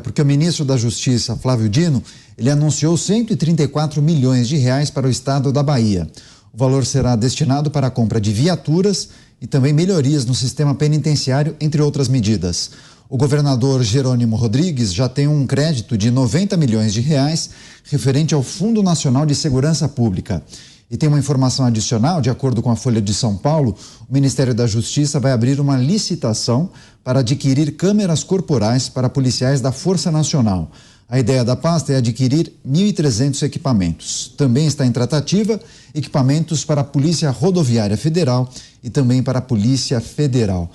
Porque o ministro da Justiça, Flávio Dino, ele anunciou 134 milhões de reais para o estado da Bahia. O valor será destinado para a compra de viaturas e também melhorias no sistema penitenciário, entre outras medidas. O governador Jerônimo Rodrigues já tem um crédito de 90 milhões de reais referente ao Fundo Nacional de Segurança Pública. E tem uma informação adicional, de acordo com a Folha de São Paulo, o Ministério da Justiça vai abrir uma licitação para adquirir câmeras corporais para policiais da Força Nacional. A ideia da pasta é adquirir 1.300 equipamentos. Também está em tratativa equipamentos para a Polícia Rodoviária Federal e também para a Polícia Federal.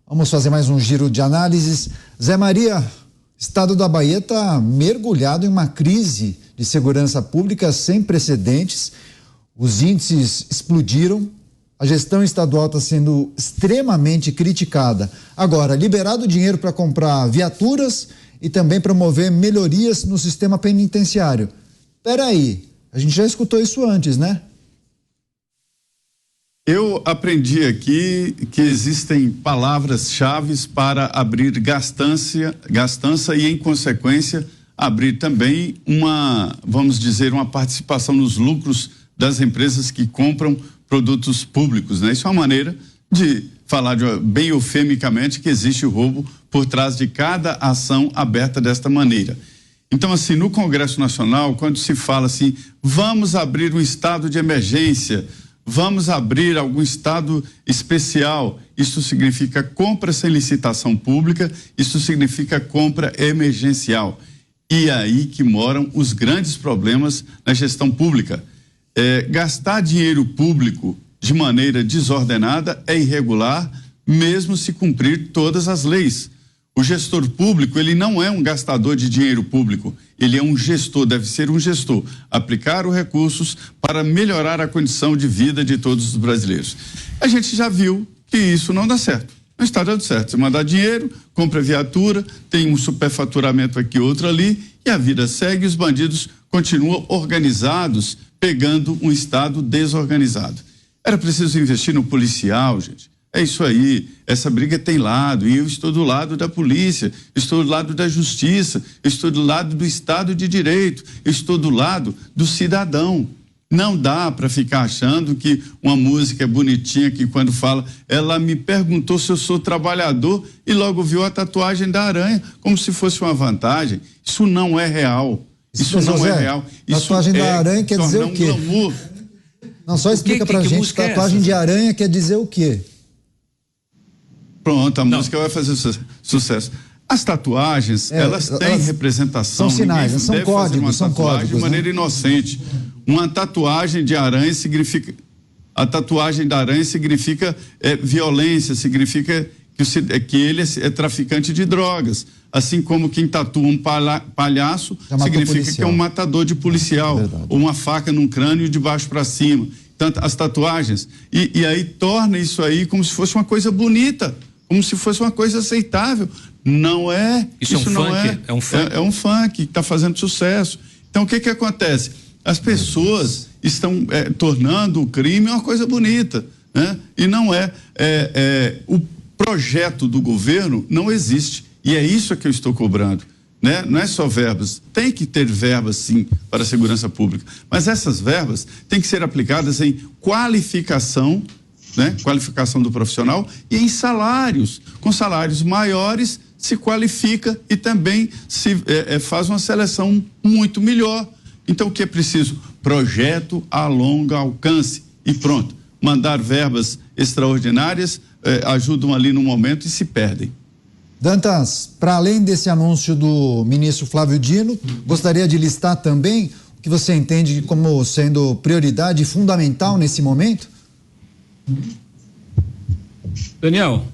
Vamos fazer mais um giro de análises. Zé Maria, o estado da Bahia está mergulhado em uma crise de segurança pública sem precedentes. Os índices explodiram, a gestão estadual está sendo extremamente criticada. Agora, liberado dinheiro para comprar viaturas e também promover melhorias no sistema penitenciário. Peraí, a gente já escutou isso antes, né? Eu aprendi aqui que existem palavras-chave para abrir gastança e, em consequência, abrir também vamos dizer, uma participação nos lucros das empresas que compram produtos públicos, né? Isso é uma maneira de falar bem eufemicamente que existe o roubo por trás de cada ação aberta desta maneira. Então, assim, no Congresso Nacional, quando se fala assim, vamos abrir um estado de emergência, vamos abrir algum estado especial, isso significa compra sem licitação pública, isso significa compra emergencial. E é aí que moram os grandes problemas na gestão pública. Gastar dinheiro público de maneira desordenada é irregular, mesmo se cumprir todas as leis. O gestor público, ele não é um gastador de dinheiro público, ele é um gestor, deve ser um gestor, aplicar os recursos para melhorar a condição de vida de todos os brasileiros. A gente já viu que isso não dá certo, não está dando certo. Você mandar dinheiro, compra viatura, tem um superfaturamento aqui, outro ali, e a vida segue e os bandidos continuam organizados, pegando um estado desorganizado. Era preciso investir no policial, gente. É isso aí, essa briga tem lado, e eu estou do lado da polícia, estou do lado da justiça, estou do lado do Estado de Direito, estou do lado do cidadão. Não dá para ficar achando que uma música é bonitinha, que quando fala, ela me perguntou se eu sou trabalhador e logo viu a tatuagem da aranha, como se fosse uma vantagem. Isso não é real. Isso não é real. Tatuagem da aranha quer dizer o quê? Glamour. Não, só explica pra gente, tatuagem de aranha quer dizer o quê? Pronto, a música vai fazer sucesso. As tatuagens, elas têm representação. São sinais, são códigos, são códigos. De maneira inocente. Uma tatuagem de aranha significa... A tatuagem da aranha significa violência, significa que ele é traficante de drogas. Assim como quem tatua um palhaço significa que é um matador de policial. Ou uma faca num crânio de baixo para cima. Tanto as tatuagens. E aí torna isso aí como se fosse uma coisa bonita, como se fosse uma coisa aceitável. Não é. Isso não é. É um funk. É um funk que está fazendo sucesso. Então o que acontece? As pessoas estão tornando o crime uma coisa bonita, né? E não é. O projeto do governo não existe. E é isso que eu estou cobrando, né? Não é só verbas, tem que ter verbas sim para a segurança pública, mas essas verbas têm que ser aplicadas em qualificação, né? Qualificação do profissional e em salários. Com salários maiores se qualifica e também se faz uma seleção muito melhor. Então o que é preciso? Projeto a longo alcance e pronto. Mandar verbas extraordinárias ajudam ali no momento e se perdem. Dantas, para além desse anúncio do ministro Flávio Dino, gostaria de listar também o que você entende como sendo prioridade fundamental nesse momento? Daniel,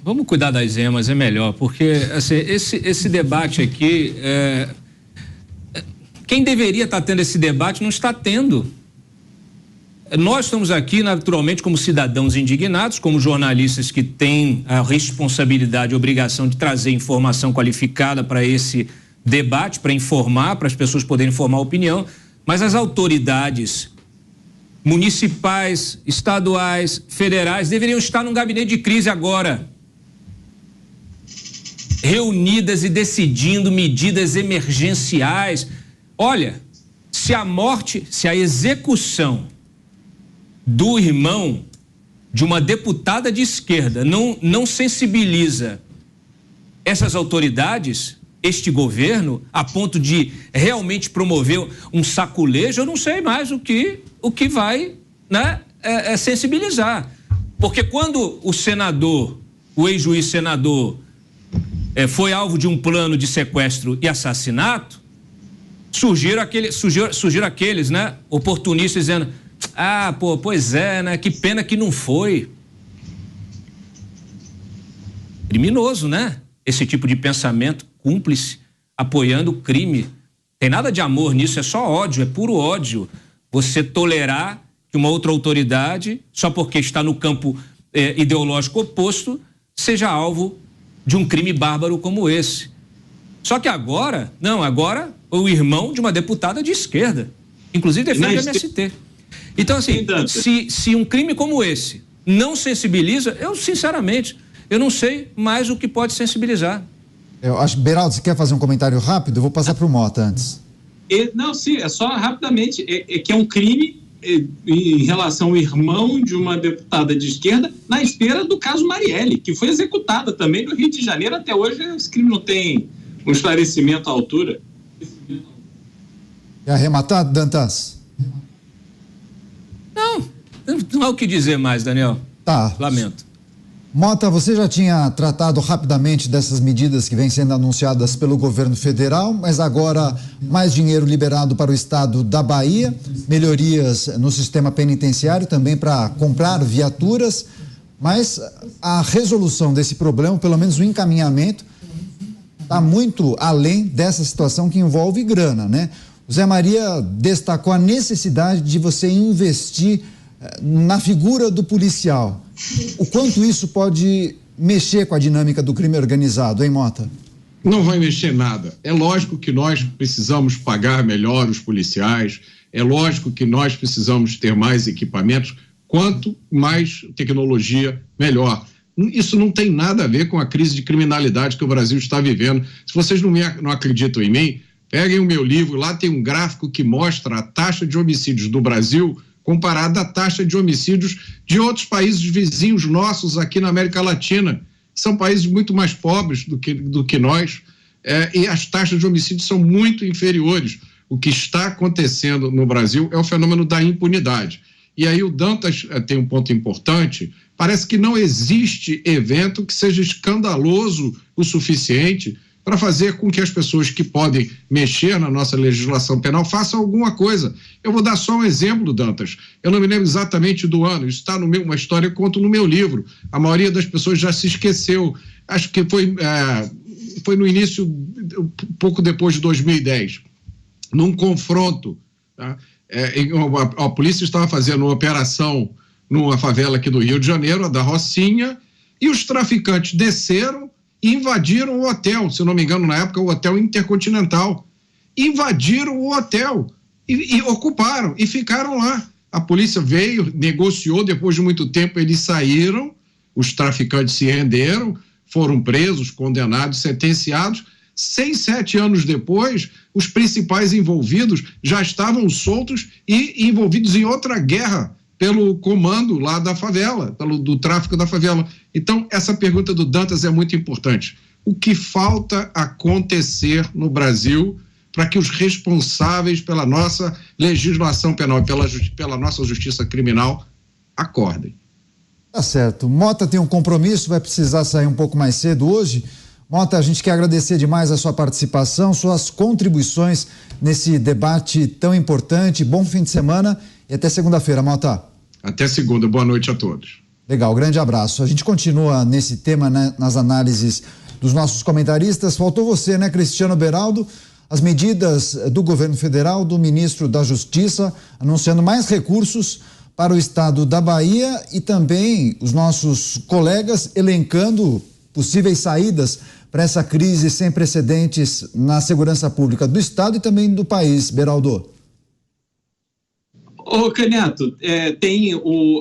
vamos cuidar das emas, é melhor, porque assim, esse debate aqui, quem deveria estar tendo esse debate não está tendo. Nós estamos aqui, naturalmente, como cidadãos indignados, como jornalistas que têm a responsabilidade e obrigação de trazer informação qualificada para esse debate, para informar, para as pessoas poderem formar opinião, mas as autoridades municipais, estaduais, federais deveriam estar num gabinete de crise agora. reunidas e decidindo medidas emergenciais. Olha, se a execução do irmão de uma deputada de esquerda não sensibiliza essas autoridades, este governo, a ponto de realmente promover um saculejo, eu não sei mais o que vai, né, sensibilizar. Porque quando o ex-juiz senador, foi alvo de um plano de sequestro e assassinato, surgiram aqueles, né, oportunistas dizendo: pois é, né, que pena que não foi. Criminoso, né? Esse tipo de pensamento cúmplice, apoiando o crime. Tem nada de amor nisso, é só ódio, é puro ódio. Você tolerar que uma outra autoridade, só porque está no campo ideológico oposto, seja alvo de um crime bárbaro como esse. Só que agora o irmão de uma deputada de esquerda, inclusive defende o MST. Então, assim, se um crime como esse não sensibiliza, eu, sinceramente, eu não sei mais o que pode sensibilizar. Eu acho, Beraldo, você quer fazer um comentário rápido? Eu vou passar para o Mota antes. Não, sim, é só rapidamente, que é um crime em relação ao irmão de uma deputada de esquerda, na esteira do caso Marielle, que foi executada também no Rio de Janeiro. Até hoje esse crime não tem um esclarecimento à altura. Quer arrematar, Dantas? Não há o que dizer mais, Daniel. Tá. Lamento. Mota, você já tinha tratado rapidamente dessas medidas que vêm sendo anunciadas pelo governo federal, mas agora mais dinheiro liberado para o estado da Bahia, melhorias no sistema penitenciário também para comprar viaturas, mas a resolução desse problema, pelo menos o encaminhamento, está muito além dessa situação que envolve grana, né? O Zé Maria destacou a necessidade de você investir na figura do policial. O quanto isso pode mexer com a dinâmica do crime organizado, hein, Mota? Não vai mexer nada. É lógico que nós precisamos pagar melhor os policiais, é lógico que nós precisamos ter mais equipamentos, quanto mais tecnologia, melhor. Isso não tem nada a ver com a crise de criminalidade que o Brasil está vivendo. Se vocês não acreditam em mim, peguem o meu livro, lá tem um gráfico que mostra a taxa de homicídios do Brasil comparada à taxa de homicídios de outros países vizinhos nossos aqui na América Latina. São países muito mais pobres do que nós, e as taxas de homicídios são muito inferiores. O que está acontecendo no Brasil é o fenômeno da impunidade. E aí o Dantas tem um ponto importante: parece que não existe evento que seja escandaloso o suficiente para fazer com que as pessoas que podem mexer na nossa legislação penal façam alguma coisa. Eu vou dar só um exemplo, Dantas. Eu não me lembro exatamente do ano, isso está uma história que eu conto no meu livro. A maioria das pessoas já se esqueceu. Acho que foi no início, pouco depois de 2010, num confronto, tá? A polícia estava fazendo uma operação numa favela aqui do Rio de Janeiro, a da Rocinha, e os traficantes desceram e invadiram o hotel, se não me engano, na época, o Hotel Intercontinental. Invadiram o hotel e ocuparam e ficaram lá. A polícia veio, negociou, depois de muito tempo eles saíram, os traficantes se renderam, foram presos, condenados, sentenciados. 6, 7 anos depois, os principais envolvidos já estavam soltos e envolvidos em outra guerra pelo comando lá da favela, do tráfico da favela. Então, essa pergunta do Dantas é muito importante. O que falta acontecer no Brasil para que os responsáveis pela nossa legislação penal, pela nossa justiça criminal, acordem? Tá certo. Mota tem um compromisso, vai precisar sair um pouco mais cedo hoje. Mota, a gente quer agradecer demais a sua participação, suas contribuições nesse debate tão importante. Bom fim de semana e até segunda-feira, Mota. Até segunda. Boa noite a todos. Legal, grande abraço. A gente continua nesse tema, né, nas análises dos nossos comentaristas. Faltou você, né, Cristiano Beraldo? As medidas do governo federal, do ministro da Justiça, anunciando mais recursos para o estado da Bahia e também os nossos colegas elencando possíveis saídas para essa crise sem precedentes na segurança pública do estado e também do país, Beraldo. Ô, Caneto,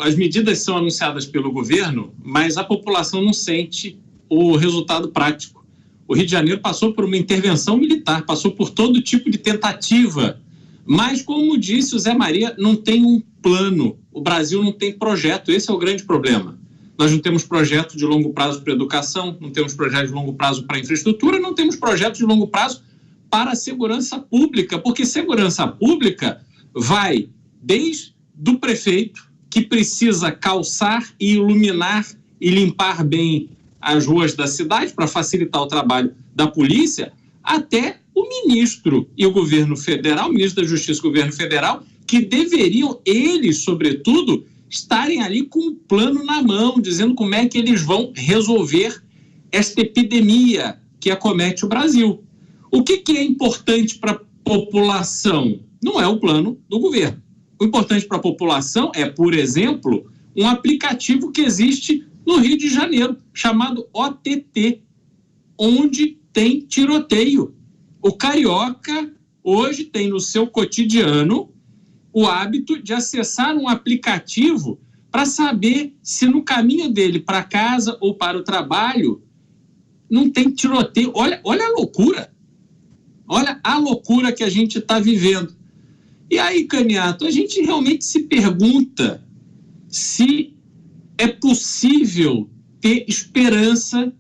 as medidas são anunciadas pelo governo, mas a população não sente o resultado prático. O Rio de Janeiro passou por uma intervenção militar, passou por todo tipo de tentativa. Mas, como disse o Zé Maria, não tem um plano. O Brasil não tem projeto. Esse é o grande problema. Nós não temos projeto de longo prazo para a educação, não temos projeto de longo prazo para a infraestrutura, não temos projeto de longo prazo para a segurança pública, porque segurança pública vai desde o prefeito, que precisa calçar e iluminar e limpar bem as ruas da cidade para facilitar o trabalho da polícia, até o ministro e o governo federal, o ministro da Justiça e o governo federal, que deveriam, eles, sobretudo, estarem ali com um plano na mão, dizendo como é que eles vão resolver esta epidemia que acomete o Brasil. O que é importante para a população? Não é o plano do governo. O importante para a população é, por exemplo, um aplicativo que existe no Rio de Janeiro, chamado OTT, onde tem tiroteio. O carioca hoje tem no seu cotidiano o hábito de acessar um aplicativo para saber se no caminho dele para casa ou para o trabalho não tem tiroteio. Olha a loucura. Olha a loucura que a gente está vivendo. E aí, Caniato, a gente realmente se pergunta se é possível ter esperança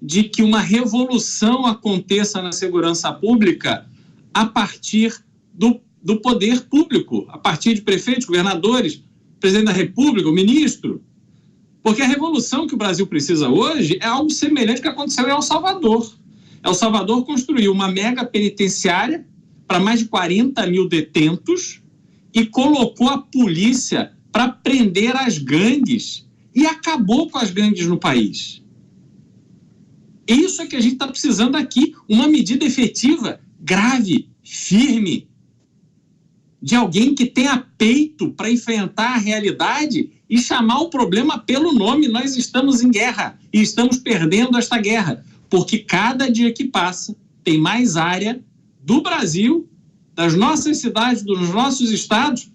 de que uma revolução aconteça na segurança pública a partir do poder público, a partir de prefeitos, governadores, presidente da República, o ministro. Porque a revolução que o Brasil precisa hoje é algo semelhante ao que aconteceu em El Salvador. El Salvador construiu uma mega penitenciária para mais de 40 mil detentos e colocou a polícia para prender as gangues e acabou com as gangues no país. Isso é que a gente está precisando aqui, uma medida efetiva, grave, firme, de alguém que tenha peito para enfrentar a realidade e chamar o problema pelo nome. Nós estamos em guerra e estamos perdendo esta guerra, porque cada dia que passa tem mais área do Brasil, das nossas cidades, dos nossos estados,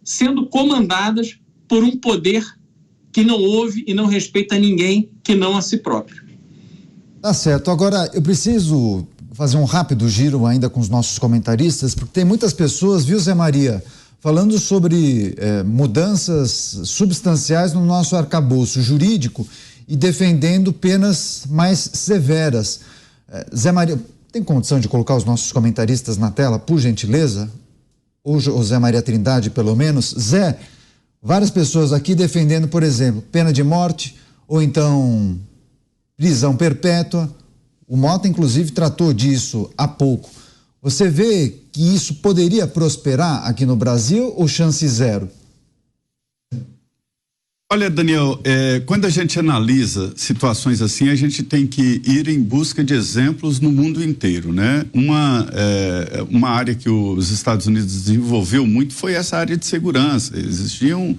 sendo comandadas por um poder que não ouve e não respeita ninguém que não a si próprio. Tá certo. Agora, eu preciso fazer um rápido giro ainda com os nossos comentaristas, porque tem muitas pessoas, viu, Zé Maria, falando sobre mudanças substanciais no nosso arcabouço jurídico e defendendo penas mais severas. Zé Maria, tem condição de colocar os nossos comentaristas na tela, por gentileza? Ou o Zé Maria Trindade, pelo menos. Zé, várias pessoas aqui defendendo, por exemplo, pena de morte ou então prisão perpétua. O Mota, inclusive, tratou disso há pouco. Você vê que isso poderia prosperar aqui no Brasil ou chance zero? Olha, Daniel, quando a gente analisa situações assim, a gente tem que ir em busca de exemplos no mundo inteiro, né? Uma área que os Estados Unidos desenvolveu muito foi essa área de segurança. Existiam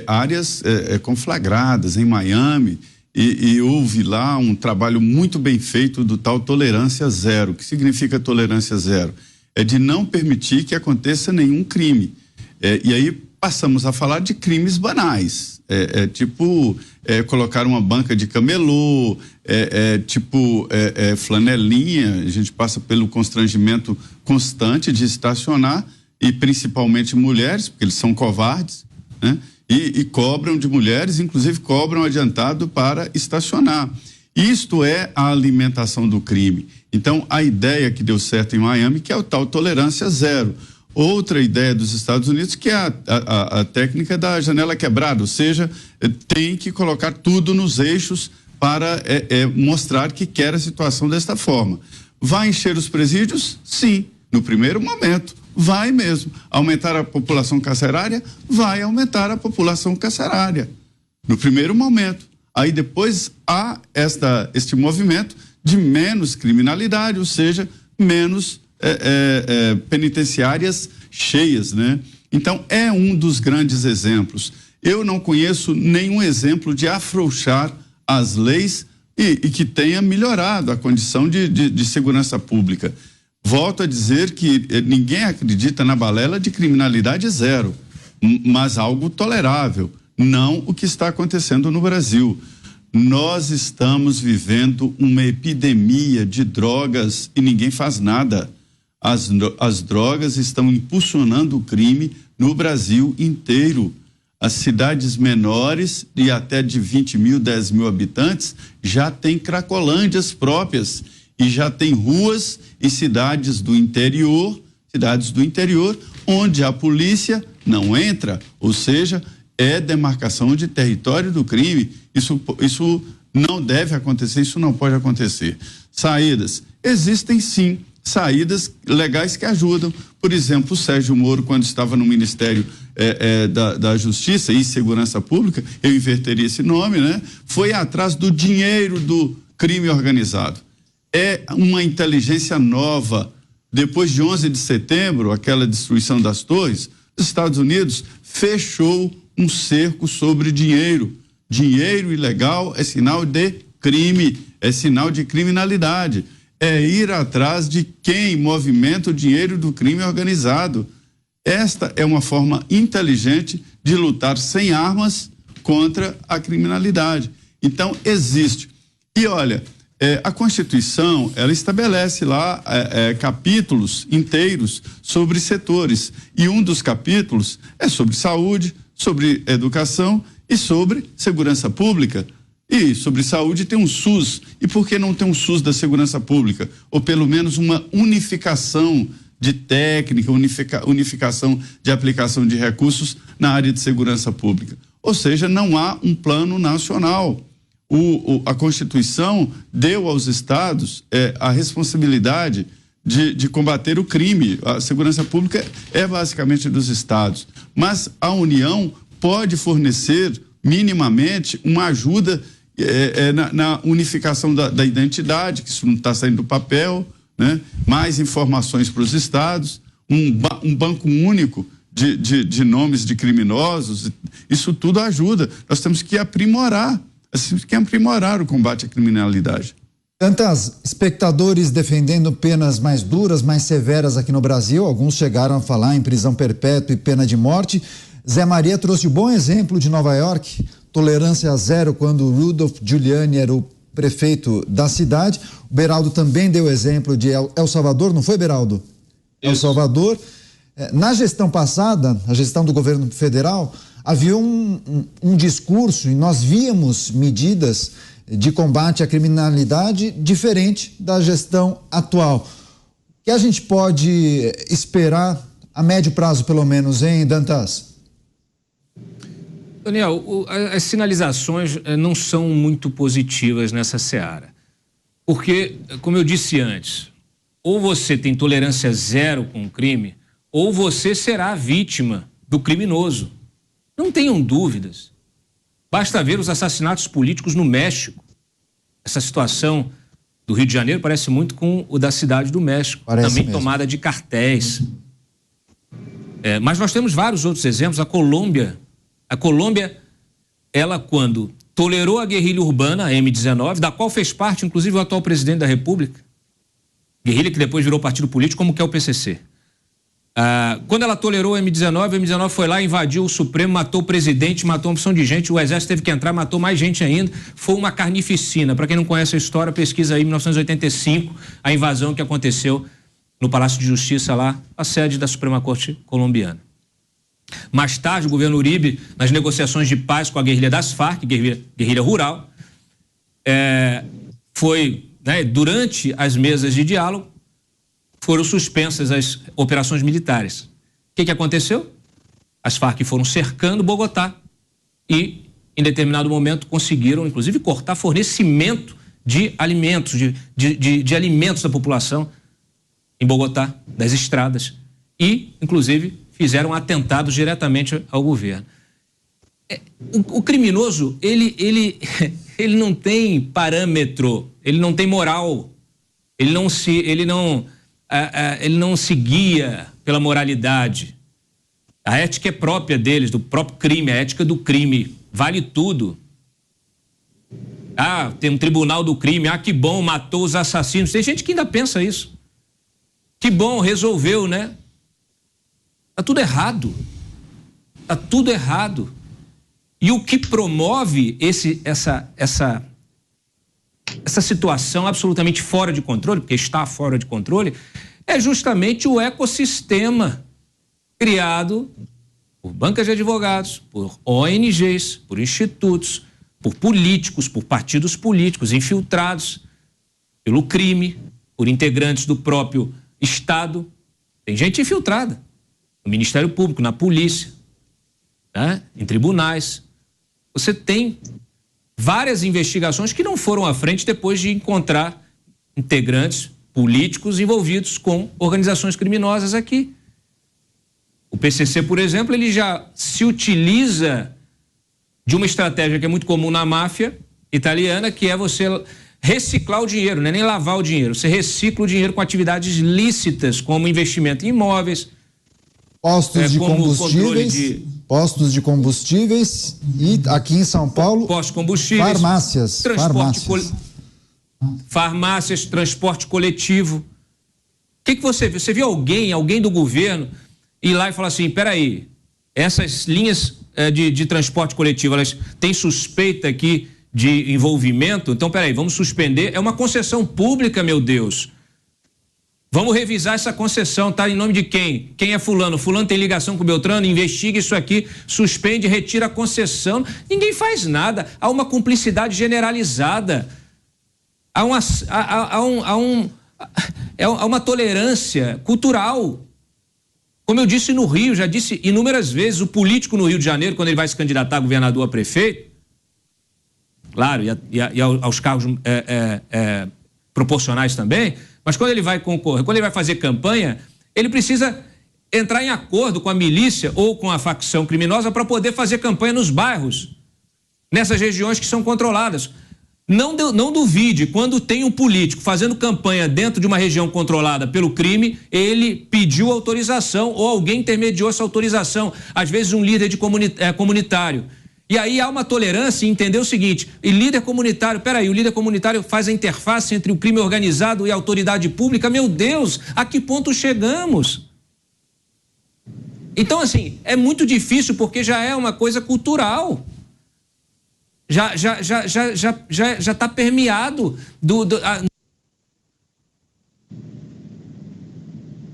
áreas conflagradas em Miami e houve lá um trabalho muito bem feito do tal tolerância zero. O que significa tolerância zero? É de não permitir que aconteça nenhum crime. E aí passamos a falar de crimes banais. Tipo colocar uma banca de camelô, flanelinha. A gente passa pelo constrangimento constante de estacionar, e principalmente mulheres, porque eles são covardes, né? E cobram de mulheres, inclusive cobram adiantado para estacionar. Isto é a alimentação do crime. Então, a ideia que deu certo em Miami, que é o tal tolerância zero. Outra ideia dos Estados Unidos, que é a técnica da janela quebrada, ou seja, tem que colocar tudo nos eixos para mostrar que quer a situação desta forma. Vai encher os presídios? Sim, no primeiro momento. Vai mesmo. Aumentar a população carcerária? Vai aumentar a população carcerária. No primeiro momento. Aí depois há este movimento de menos criminalidade, ou seja, menos penitenciárias cheias, né? Então, é um dos grandes exemplos. Eu não conheço nenhum exemplo de afrouxar as leis e que tenha melhorado a condição de segurança pública. Volto a dizer que ninguém acredita na balela de criminalidade zero, mas algo tolerável, não o que está acontecendo no Brasil. nós estamos vivendo uma epidemia de drogas e ninguém faz nada. As drogas estão impulsionando o crime no Brasil inteiro. As cidades menores e até de 20 mil, 10 mil habitantes já têm cracolândias próprias e já tem ruas e cidades do interior, onde a polícia não entra, ou seja, é demarcação de território do crime. Isso não deve acontecer, isso não pode acontecer. Saídas, existem sim saídas legais que ajudam. Por exemplo, o Sérgio Moro, quando estava no Ministério da Justiça e Segurança Pública, eu inverteria esse nome, né? Foi atrás do dinheiro do crime organizado. É uma inteligência nova. Depois de 11 de setembro, aquela destruição das torres, os Estados Unidos fechou um cerco sobre dinheiro. Dinheiro ilegal é sinal de crime, é sinal de criminalidade. É ir atrás de quem movimenta o dinheiro do crime organizado. Esta é uma forma inteligente de lutar sem armas contra a criminalidade. Então, existe. E olha, a Constituição, ela estabelece lá capítulos inteiros sobre setores. E um dos capítulos é sobre saúde, sobre educação e sobre segurança pública. E sobre saúde tem um SUS. E por que não tem um SUS da segurança pública? Ou pelo menos uma unificação de técnica, unificação de aplicação de recursos na área de segurança pública. Ou seja, não há um plano nacional. A Constituição deu aos estados a responsabilidade de combater o crime. A segurança pública é basicamente dos estados. Mas a União pode fornecer minimamente uma ajuda na unificação da identidade, que isso não está saindo do papel, né? Mais informações para os estados, um banco único de nomes de criminosos, isso tudo ajuda. Nós temos que aprimorar o combate à criminalidade. Tantas espectadores defendendo penas mais duras, mais severas aqui no Brasil, alguns chegaram a falar em prisão perpétua e pena de morte. Zé Maria trouxe o bom exemplo de Nova York, tolerância zero quando Rudolph Giuliani era o prefeito da cidade. O Beraldo também deu exemplo de El Salvador, não foi, Beraldo? Isso. El Salvador. Na gestão passada, a gestão do governo federal, havia um discurso e nós víamos medidas de combate à criminalidade diferente da gestão atual. O que a gente pode esperar a médio prazo, pelo menos, hein, Dantas? Daniel, as sinalizações não são muito positivas nessa seara. Porque, como eu disse antes, ou você tem tolerância zero com o crime, ou você será vítima do criminoso. Não tenham dúvidas. Basta ver os assassinatos políticos no México. Essa situação do Rio de Janeiro parece muito com o da Cidade do México. Parece também mesmo. Tomada de cartéis. Mas nós temos vários outros exemplos. A Colômbia, ela quando tolerou a guerrilha urbana, a M19, da qual fez parte, inclusive, o atual presidente da República, guerrilha que depois virou partido político, como que é o PCC. Quando ela tolerou a M19 foi lá, invadiu o Supremo, matou o presidente, matou uma opção de gente, o Exército teve que entrar, matou mais gente ainda. Foi uma carnificina. Para quem não conhece a história, pesquisa aí, 1985, a invasão que aconteceu no Palácio de Justiça lá, a sede da Suprema Corte colombiana. Mais tarde, o governo Uribe, nas negociações de paz com a guerrilha das Farc, guerrilha rural, durante as mesas de diálogo, foram suspensas as operações militares. O que aconteceu? As Farc foram cercando Bogotá e, em determinado momento, conseguiram, inclusive, cortar fornecimento de alimentos, de alimentos da população em Bogotá, das estradas, e, inclusive, fizeram atentados diretamente ao governo. O criminoso, ele não tem parâmetro, ele não tem moral, ele não se guia pela moralidade. A ética é própria deles, do próprio crime, a ética do crime, vale tudo. Tem um tribunal do crime, que bom, matou os assassinos. Tem gente que ainda pensa isso. Que bom, resolveu, né? Tá tudo errado. Tá tudo errado. E o que promove essa situação absolutamente fora de controle, porque está fora de controle, é justamente o ecossistema criado por bancas de advogados, por ONGs, por institutos, por políticos, por partidos políticos infiltrados pelo crime, por integrantes do próprio Estado. Tem gente infiltrada no Ministério Público, na polícia, né? Em tribunais. Você tem várias investigações que não foram à frente depois de encontrar integrantes políticos envolvidos com organizações criminosas aqui. O PCC, por exemplo, ele já se utiliza de uma estratégia que é muito comum na máfia italiana, que é você reciclar o dinheiro, não é nem lavar o dinheiro, você recicla o dinheiro com atividades lícitas, como investimento em imóveis, postos de combustíveis e aqui em São Paulo, pós-combustíveis, farmácias, transporte coletivo. O que você viu? Você viu alguém do governo ir lá e falar assim, peraí, essas linhas de transporte coletivo, elas têm suspeita aqui de envolvimento, então peraí, vamos suspender, é uma concessão pública, meu Deus. Vamos revisar essa concessão, tá? Em nome de quem? Quem é fulano? Fulano tem ligação com o Beltrano, investiga isso aqui, suspende, retira a concessão. Ninguém faz nada. Há uma cumplicidade generalizada. Há uma tolerância cultural. Como eu disse no Rio, já disse inúmeras vezes, o político no Rio de Janeiro, quando ele vai se candidatar a governador, a prefeito, claro, e aos cargos proporcionais também, mas quando ele vai concorrer, quando ele vai fazer campanha, ele precisa entrar em acordo com a milícia ou com a facção criminosa para poder fazer campanha nos bairros, nessas regiões que são controladas. Não duvide, quando tem um político fazendo campanha dentro de uma região controlada pelo crime, ele pediu autorização ou alguém intermediou essa autorização, às vezes um líder comunitário. E aí há uma tolerância em entender o seguinte, e líder comunitário, o líder comunitário faz a interface entre o crime organizado e a autoridade pública, meu Deus, a que ponto chegamos? Então, assim, é muito difícil porque já é uma coisa cultural. Já está permeado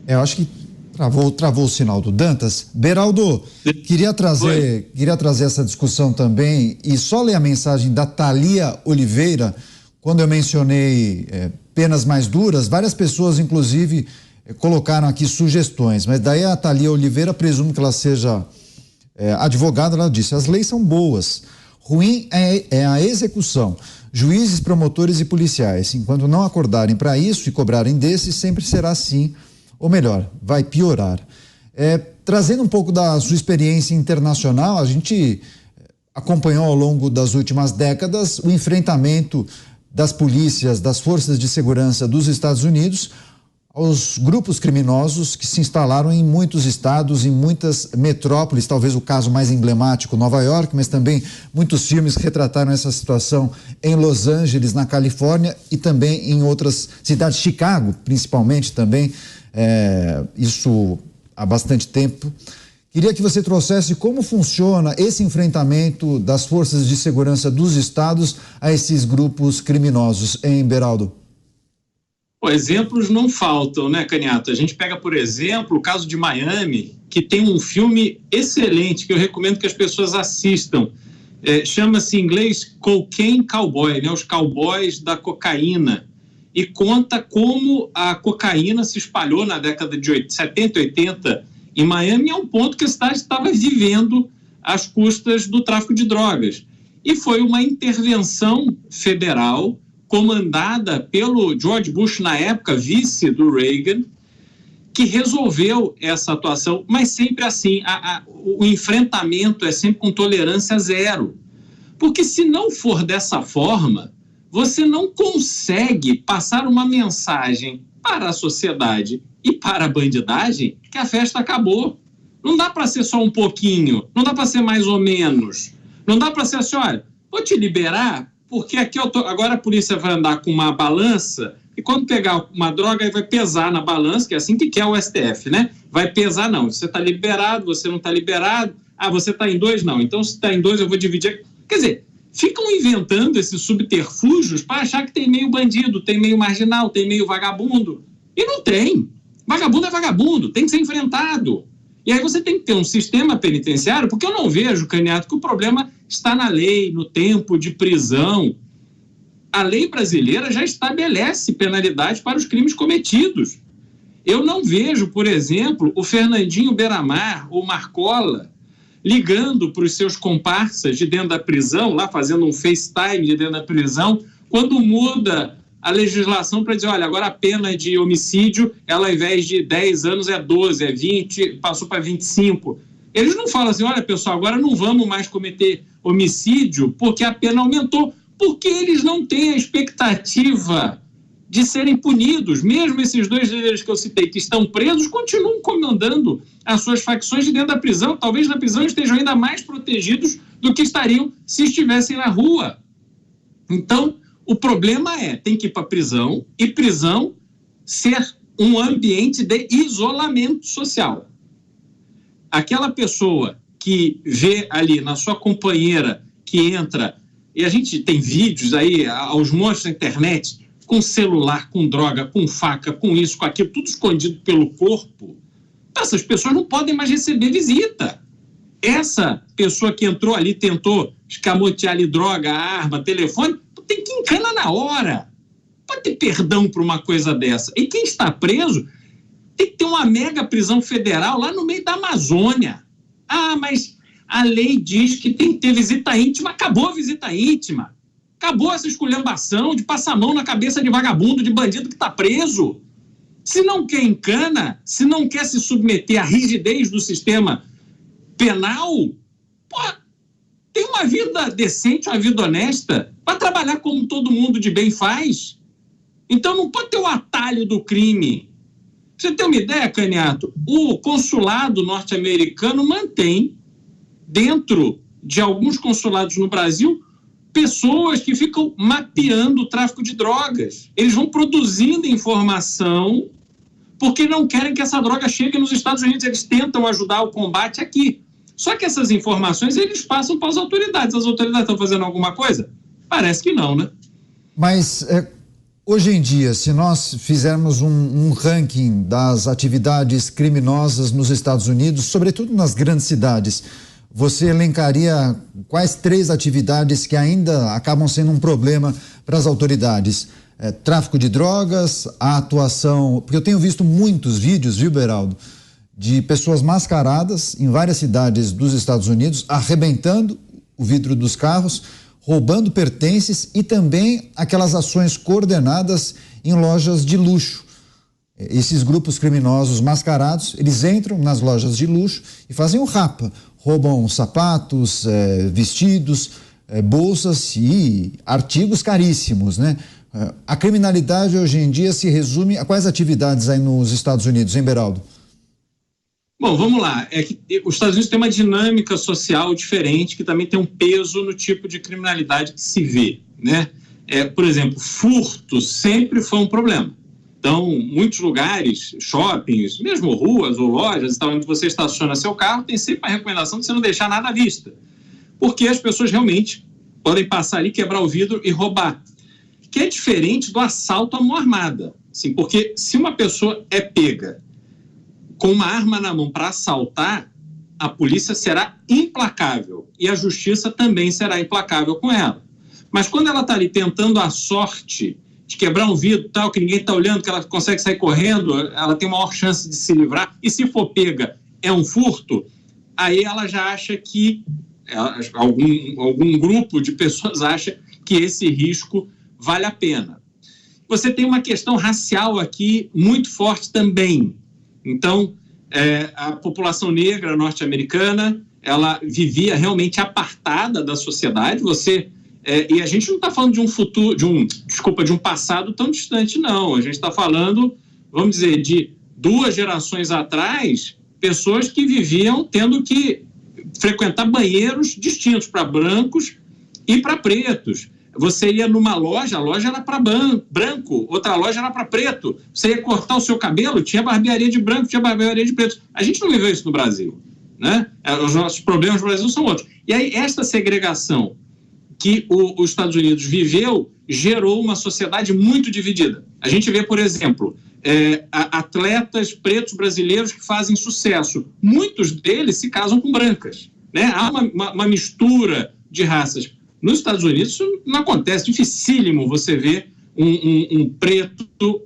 Eu acho que travou o sinal do Dantas. Beraldo, queria trazer essa discussão também e só ler a mensagem da Thalia Oliveira. Quando eu mencionei penas mais duras, várias pessoas, inclusive, colocaram aqui sugestões, mas daí a Thalia Oliveira, presumo que ela seja advogada, ela disse, as leis são boas, ruim é a execução. Juízes, promotores e policiais, enquanto não acordarem para isso e cobrarem desses, sempre será assim, ou melhor, vai piorar. Trazendo um pouco da sua experiência internacional, a gente acompanhou ao longo das últimas décadas o enfrentamento das polícias, das forças de segurança dos Estados Unidos aos grupos criminosos que se instalaram em muitos estados, em muitas metrópoles, talvez o caso mais emblemático, Nova York, mas também muitos filmes retrataram essa situação em Los Angeles, na Califórnia e também em outras cidades, Chicago principalmente também, isso há bastante tempo. Queria que você trouxesse como funciona esse enfrentamento das forças de segurança dos estados a esses grupos criminosos, hein, Beraldo? Exemplos não faltam, né, Caniato? A gente pega, por exemplo, o caso de Miami, que tem um filme excelente que eu recomendo que as pessoas assistam. Chama-se em inglês Cocaine Cowboy, né? Os cowboys da cocaína. E conta como a cocaína se espalhou na década de 70, 80 em Miami, a um ponto que a cidade estava vivendo às custas do tráfico de drogas. E foi uma intervenção federal comandada pelo George Bush, na época, vice do Reagan, que resolveu essa atuação, mas sempre assim, o enfrentamento é sempre com tolerância zero. Porque se não for dessa forma, você não consegue passar uma mensagem para a sociedade e para a bandidagem que a festa acabou. Não dá para ser só um pouquinho, não dá para ser mais ou menos, não dá para ser assim, olha, vou te liberar, porque aqui agora a polícia vai andar com uma balança e quando pegar uma droga, aí vai pesar na balança, que é assim que quer o STF, né? Vai pesar, não, você está liberado, você não está liberado, você está em 2, não, então se está em 2 eu vou dividir. Quer dizer, ficam inventando esses subterfúgios para achar que tem meio bandido, tem meio marginal, tem meio vagabundo, e não tem. Vagabundo é vagabundo, tem que ser enfrentado. E aí você tem que ter um sistema penitenciário, porque eu não vejo, Caniato, que o problema está na lei, no tempo de prisão. A lei brasileira já estabelece penalidade para os crimes cometidos. Eu não vejo, por exemplo, o Fernandinho Beiramar ou Marcola ligando para os seus comparsas de dentro da prisão, lá fazendo um FaceTime de dentro da prisão, quando muda a legislação para dizer, olha, agora a pena de homicídio, ela ao invés de 10 anos é 12, é 20, passou para 25. Eles não falam assim, olha pessoal, agora não vamos mais cometer homicídio porque a pena aumentou, porque eles não têm a expectativa de serem punidos. Mesmo esses 2 líderes que eu citei que estão presos, continuam comandando as suas facções de dentro da prisão. Talvez na prisão estejam ainda mais protegidos do que estariam se estivessem na rua. Então, o problema tem que ir para a prisão, e prisão ser um ambiente de isolamento social. Aquela pessoa que vê ali na sua companheira que entra, e a gente tem vídeos aí aos montes na internet, com celular, com droga, com faca, com isso, com aquilo, tudo escondido pelo corpo, essas pessoas não podem mais receber visita. Essa pessoa que entrou ali, tentou escamotear ali droga, arma, telefone, tem que encanar na hora. Pode ter perdão por uma coisa dessa. E quem está preso tem que ter uma mega prisão federal lá no meio da Amazônia. Mas a lei diz que tem que ter visita íntima. Acabou a visita íntima. Acabou essa esculhambação de passar a mão na cabeça de vagabundo, de bandido que está preso. Se não quer encana, se não quer se submeter à rigidez do sistema penal, tem uma vida decente, uma vida honesta, para trabalhar como todo mundo de bem faz. Então não pode ter o atalho do crime. Pra você ter uma ideia, Caniato, o consulado norte-americano mantém, dentro de alguns consulados no Brasil, pessoas que ficam mapeando o tráfico de drogas. Eles vão produzindo informação porque não querem que essa droga chegue nos Estados Unidos. Eles tentam ajudar o combate aqui. Só que essas informações eles passam para as autoridades. As autoridades estão fazendo alguma coisa? Parece que não, né? Mas hoje em dia, se nós fizermos um ranking das atividades criminosas nos Estados Unidos, sobretudo nas grandes cidades, você elencaria quais 3 atividades que ainda acabam sendo um problema para as autoridades? Tráfico de drogas, a atuação... Porque eu tenho visto muitos vídeos, viu, Beraldo, de pessoas mascaradas em várias cidades dos Estados Unidos, arrebentando o vidro dos carros, roubando pertences, e também aquelas ações coordenadas em lojas de luxo. Esses grupos criminosos mascarados, eles entram nas lojas de luxo e fazem o rapa, roubam sapatos, vestidos, bolsas e artigos caríssimos, né? A criminalidade hoje em dia se resume a quais atividades aí nos Estados Unidos, hein, Beraldo? Bom, vamos lá. Os Estados Unidos têm uma dinâmica social diferente, que também tem um peso no tipo de criminalidade que se vê, né? Por exemplo, furto sempre foi um problema. Então, muitos lugares, shoppings, mesmo ruas ou lojas, onde você estaciona seu carro, tem sempre a recomendação de você não deixar nada à vista. Porque as pessoas realmente podem passar ali, quebrar o vidro e roubar. Que é diferente do assalto à mão armada. Assim, porque se uma pessoa é pega com uma arma na mão para assaltar, a polícia será implacável e a justiça também será implacável com ela. Mas quando ela está ali tentando a sorte de quebrar um vidro, tal, que ninguém está olhando, que ela consegue sair correndo, ela tem maior chance de se livrar, e se for pega é um furto, aí ela já acha que, algum grupo de pessoas acha que esse risco vale a pena. Você tem uma questão racial aqui muito forte também. Então, a população negra norte-americana, ela vivia realmente apartada da sociedade. E a gente não está falando de um futuro, de um passado tão distante, não. A gente está falando, vamos dizer, de 2 gerações atrás, pessoas que viviam tendo que frequentar banheiros distintos para brancos e para pretos. Você ia numa loja, a loja era para branco, outra loja era para preto. Você ia cortar o seu cabelo, tinha barbearia de branco, tinha barbearia de preto. A gente não viveu isso no Brasil, né? Os nossos problemas no Brasil são outros. E aí, esta segregação que os Estados Unidos viveu gerou uma sociedade muito dividida. A gente vê, por exemplo, atletas pretos brasileiros que fazem sucesso. Muitos deles se casam com brancas, né? Há uma mistura de raças. Nos Estados Unidos isso não acontece, dificílimo você ver um preto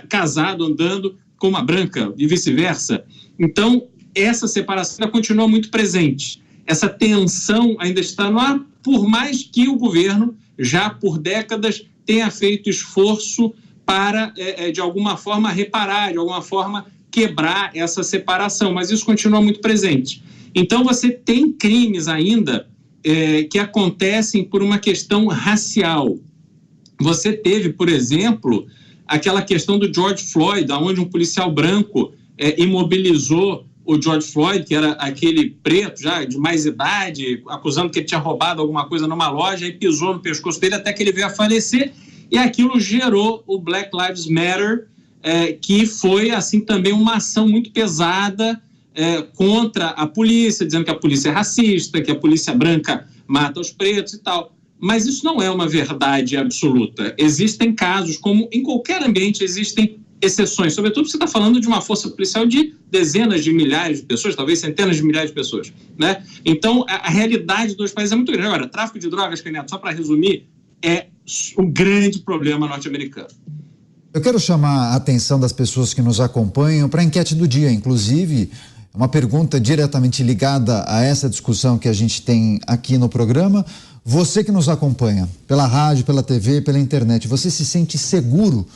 casado andando com uma branca e vice-versa. Então, essa separação ainda continua muito presente. Essa tensão ainda está no ar, por mais que o governo, já por décadas, tenha feito esforço para, de alguma forma, reparar, de alguma forma, quebrar essa separação, mas isso continua muito presente. Então, você tem crimes ainda que acontecem por uma questão racial. Você teve, por exemplo, aquela questão do George Floyd, onde um policial branco imobilizou o George Floyd, que era aquele preto já de mais idade, acusando que ele tinha roubado alguma coisa numa loja, e pisou no pescoço dele até que ele veio a falecer, e aquilo gerou o Black Lives Matter, que foi assim também uma ação muito pesada contra a polícia, dizendo que a polícia é racista, que a polícia branca mata os pretos e tal. Mas isso não é uma verdade absoluta. Existem casos, como em qualquer ambiente existem exceções, sobretudo você está falando de uma força policial de dezenas de milhares de pessoas, talvez centenas de milhares de pessoas, né? Então, a realidade dos países é muito grande. Agora, tráfico de drogas, Candidato, só para resumir, é um grande problema norte-americano. Eu quero chamar a atenção das pessoas que nos acompanham para a enquete do dia, inclusive uma pergunta diretamente ligada a essa discussão que a gente tem aqui no programa. Você que nos acompanha pela rádio, pela TV, pela internet, você se sente seguro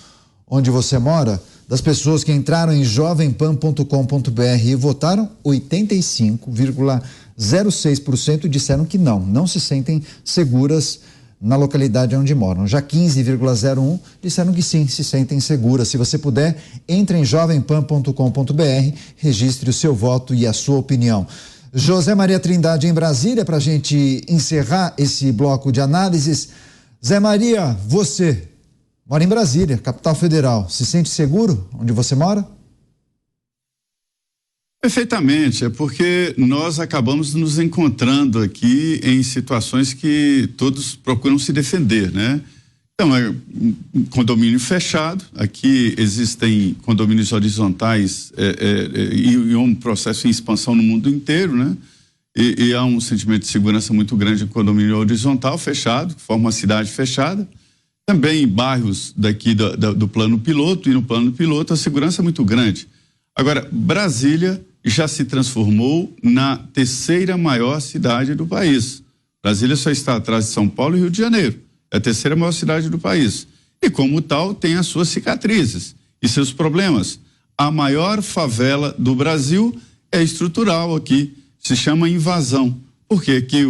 onde você mora? Das pessoas que entraram em jovempan.com.br e votaram, 85,06% disseram que não se sentem seguras na localidade onde moram. Já 15,01% disseram que sim, se sentem seguras. Se você puder, entre em jovempan.com.br, registre o seu voto e a sua opinião. José Maria Trindade em Brasília, para a gente encerrar esse bloco de análises. Zé Maria, você mora em Brasília, capital federal. Se sente seguro onde você mora? Perfeitamente, é porque nós acabamos nos encontrando aqui em situações que todos procuram se defender, né? Então, é um condomínio fechado, aqui existem condomínios horizontais e um processo em expansão no mundo inteiro, né? E há um sentimento de segurança muito grande em condomínio horizontal fechado, que forma uma cidade fechada. Também em bairros daqui do plano piloto, e no plano piloto a segurança é muito grande. Agora, Brasília já se transformou na terceira maior cidade do país. Brasília só está atrás de São Paulo e Rio de Janeiro. É a terceira maior cidade do país. E como tal, tem as suas cicatrizes e seus problemas. A maior favela do Brasil é estrutural aqui, se chama Invasão. Porque aqui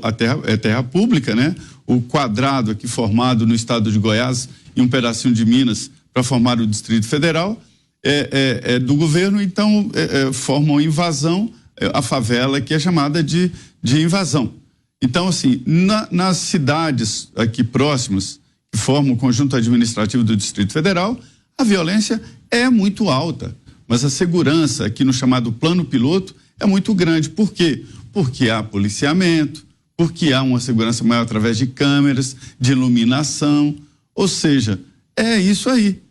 a terra é terra pública, né? O quadrado aqui formado no estado de Goiás e um pedacinho de Minas para formar o Distrito Federal é do governo, então formam invasão, a favela que é chamada de invasão. Então, assim, nas cidades aqui próximas, que formam o conjunto administrativo do Distrito Federal, a violência é muito alta, mas a segurança aqui no chamado plano piloto é muito grande. Por quê? Porque há policiamento, porque há uma segurança maior através de câmeras, de iluminação, ou seja, é isso aí.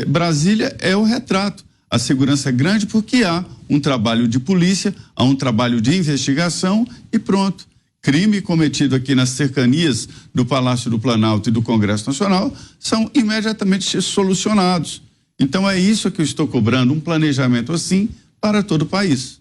Brasília é o retrato. A segurança é grande porque há um trabalho de polícia, há um trabalho de investigação e pronto. Crime cometido aqui nas cercanias do Palácio do Planalto e do Congresso Nacional são imediatamente solucionados. Então é isso que eu estou cobrando, um planejamento assim para todo o país.